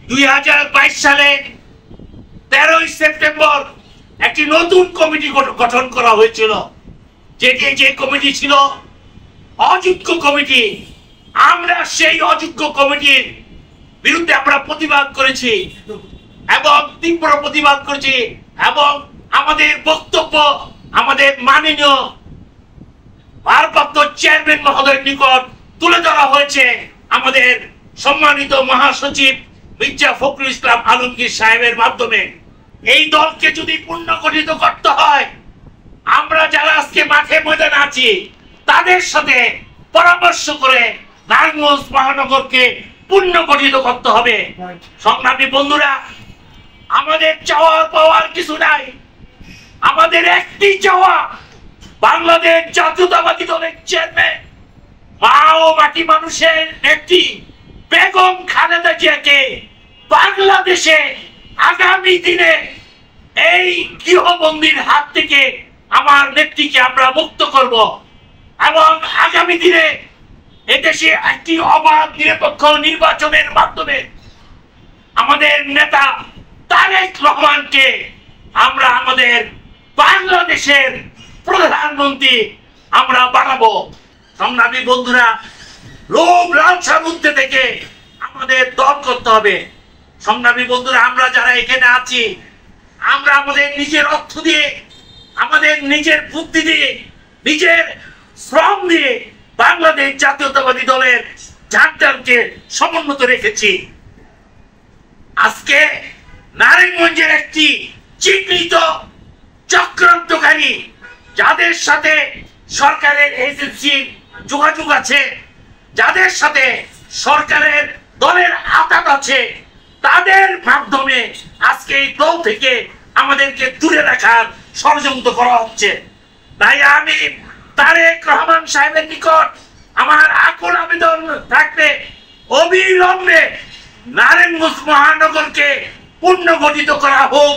2022 সালে 13 সেপ্টেম্বর একটি নতুন কমিটি গঠন করা হয়েছিল, যে কমিটি ছিল অযোগ্য কমিটি। আমরা সেই অযোগ্য কমিটির বিরুদ্ধে আমরা প্রতিবাদ করেছি এবং তীব্র প্রতিবাদ করেছি, এবং আমাদের বক্তব্য আমাদের মাননীয় ভারপ্রাপ্ত চেয়ারম্যান মহোদয়ের নিকট তুলে ধরা হয়েছে। আমাদের সম্মানিত মহাসচিব মির্জা ফখরুল ইসলাম আলমগীর সাহেবের মাধ্যমে এই দলকে যদি পুনর্গঠিত করতে হয়, আমরা যারা আজকে মাঠে ময়দানে আছি তাদের সাথে পরামর্শ করে নারায়ণগঞ্জ মহানগরকে পুনর্গঠিত করতে হবে। সংগ্রামী বন্ধুরা, আমাদের চাওয়ার পাওয়ার কিছু নাই, আমাদের একটি চাওয়া, বাংলাদেশ জাতীয়তাবাদী দলের চেয়ারম্যান মা ও মাটি মানুষের নেত্রী বেগম খালেদা জিয়াকে বাংলাদেশে আগামী দিনে এই গৃহবন্দীর হাত থেকে আমার নেত্রীকে আমরা মুক্ত করব, এবং আগামী দিনে এদেশে একটি অবাধ নিরপেক্ষ নির্বাচনের মাধ্যমে আমাদের নেতা তারেক রহমানকে আমরা আমাদের বাংলাদেশের প্রধানমন্ত্রী আমরা বানাবো। সংগ্রামী বন্ধুরা, লোভ লালসার মধ্যে থেকে আমাদের দল করতে হবে। সংগ্রামী বন্ধুরা, আমরা যারা এখানে আছি, আমরা আমাদের নিজের অর্থ দিয়ে, আমাদের নিজের বুদ্ধি দিয়ে, নিজের শ্রম দিয়ে বাংলাদেশ জাতীয়তাবাদী দলের ঝান্ডাকে সমুন্নত রেখেছি। আজকে নারায়ণগঞ্জের একটি চিহ্নিত চক্রান্তকারী, যাদের সাথে সরকারের এজেন্সি যোগাযোগ আছে, যাদের সাথে সরকারের দলের আঘাত আছে, তাদের মাধ্যমে আজকে এই দল থেকে আমাদেরকে দূরে রাখার ষড়যন্ত্র করা হচ্ছে। তাই আমি তারেক রহমান সাহেবের নিকট আমার আকুল আবেদন থাকবে, অবিলম্বে নারায়ণগঞ্জ মহানগরকে পুনর্গঠিত করা হোক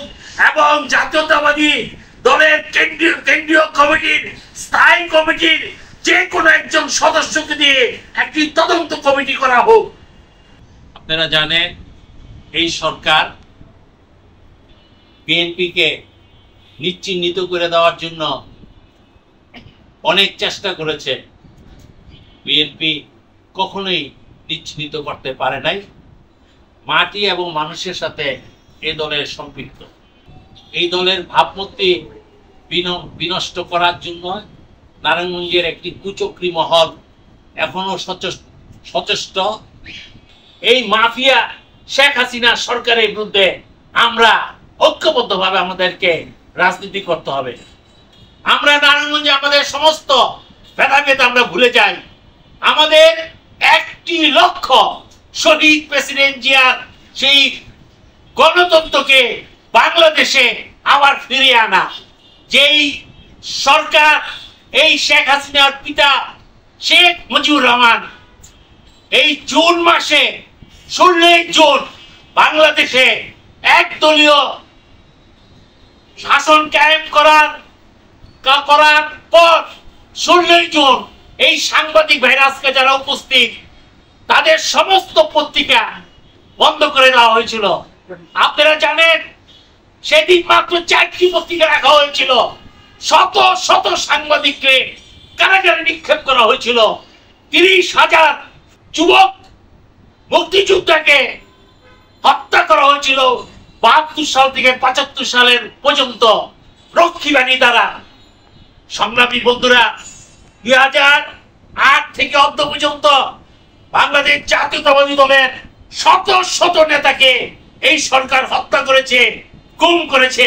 এবং জাতীয়তাবাদী দলের কেন্দ্রীয় কমিটির স্থায়ী কমিটির যে কোনো একজন সদস্যকে দিয়ে একটি তদন্ত কমিটি করা হোক। আপনারা জানেন, এই সরকার বিএনপিকে নিশ্চিহ্নিত করে দেওয়ার জন্য অনেক চেষ্টা করেছে। বিএনপি কখনোই নিশ্চিহ্নিত করতে পারে নাই। মাটি এবং মানুষের সাথে এই দলের সম্পৃক্ত। এই দলের ভাবমূর্তি বিনষ্ট করার জন্য নারায়ণগঞ্জের একটি কুচক্রী মহল এখনো সচেষ্ট। এই মাফিয়া শেখ হাসিনা সরকারের বিরুদ্ধে আমরা ঐক্যবদ্ধভাবে আমাদেরকে রাজনীতি করতে হবে। আমরা নারায়ণগঞ্জে আমাদের সমস্ত ভেদাভেদ আমরা ভুলে যাই। আমাদের একটি লক্ষ্য, শহীদ প্রেসিডেন্ট জিয়ার সেই গণতন্ত্রকে বাংলাদেশে আবার ফিরিয়ে আনা। যেই সরকার এই শেখ হাসিনার পিতা শেখ মুজিবুর রহমান এই জুন মাসে 16 জুন বাংলাদেশে একদলীয় শাসন কায়েম করার পর 16 জুন এই সাংবাদিক ভাইরা আজকে যারা উপস্থিত, তাদের সমস্ত পত্রিকা বন্ধ করে দেওয়া হয়েছিল। আপনারা জানেন, সেদিন মাত্র 4টি পত্রিকা রাখা হয়েছিল। শত শত সাংবাদিককে কারাগারে নিক্ষেপ করা হয়েছিল। 30,000 যুবক মুক্তিযোদ্ধাকে হত্যা করা হয়েছিল 72 সাল থেকে 75 সালের পর্যন্ত রক্ষী বাহিনী দ্বারা। সংগ্রামী বন্ধুরা, 2008 থেকে অদ্য পর্যন্ত বাংলাদেশ জাতীয়তাবাদী দলের শত শত নেতাকে এই সরকার হত্যা করেছে, গুম করেছে।